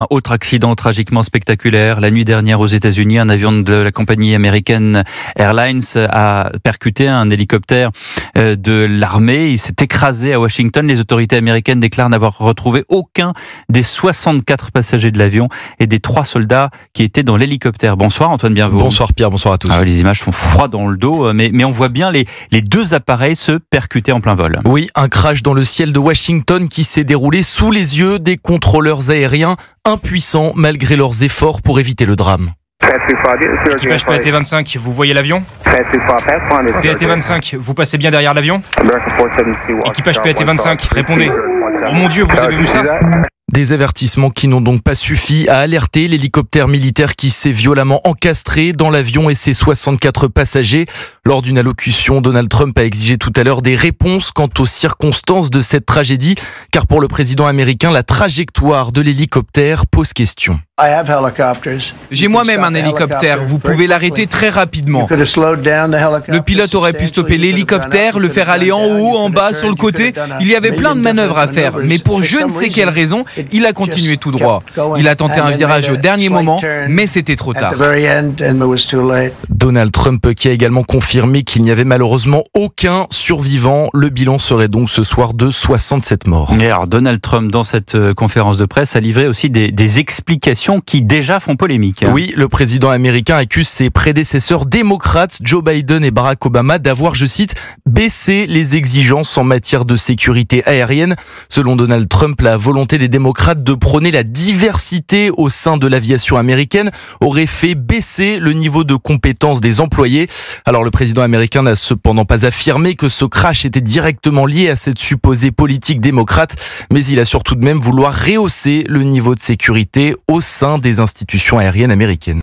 Un autre accident tragiquement spectaculaire. La nuit dernière aux États-Unis, un avion de la compagnie américaine Airlines a percuté un hélicoptère de l'armée. Il s'est écrasé à Washington. Les autorités américaines déclarent n'avoir retrouvé aucun des 64 passagers de l'avion et des 3 soldats qui étaient dans l'hélicoptère. Bonsoir Antoine Bienvaux. Bonsoir Pierre, bonsoir à tous. Les images font froid dans le dos, mais on voit bien les deux appareils se percuter en plein vol. Oui, un crash dans le ciel de Washington qui s'est déroulé sous les yeux des contrôleurs aériens, impuissants malgré leurs efforts pour éviter le drame. Équipage PAT-25, vous voyez l'avion? PAT-25, vous passez bien derrière l'avion? Équipage PAT-25, répondez. Oh mon Dieu, vous avez vu ça? Des avertissements qui n'ont donc pas suffi à alerter l'hélicoptère militaire qui s'est violemment encastré dans l'avion et ses 64 passagers. Lors d'une allocution, Donald Trump a exigé tout à l'heure des réponses quant aux circonstances de cette tragédie, car pour le président américain, la trajectoire de l'hélicoptère pose question. J'ai moi-même un hélicoptère, vous pouvez l'arrêter très rapidement. Le pilote aurait pu stopper l'hélicoptère, le faire aller en haut, en bas, sur le côté. Il y avait plein de manœuvres à faire, mais pour je ne sais quelle raison, il a continué tout droit. Il a tenté un virage au dernier moment, mais c'était trop tard. Donald Trump qui a également confirmé qu'il n'y avait malheureusement aucun survivant. Le bilan serait donc ce soir de 67 morts. Et alors Donald Trump, dans cette conférence de presse, a livré aussi des explications qui déjà font polémique. Oui, le président américain accuse ses prédécesseurs démocrates, Joe Biden et Barack Obama, d'avoir, je cite, baissé les exigences en matière de sécurité aérienne. Selon Donald Trump, la volonté des démocrates de prôner la diversité au sein de l'aviation américaine aurait fait baisser le niveau de compétence des employés. Alors le président américain n'a cependant pas affirmé que ce crash était directement lié à cette supposée politique démocrate, mais il a surtout de même vouloir rehausser le niveau de sécurité au sein des institutions aériennes américaines.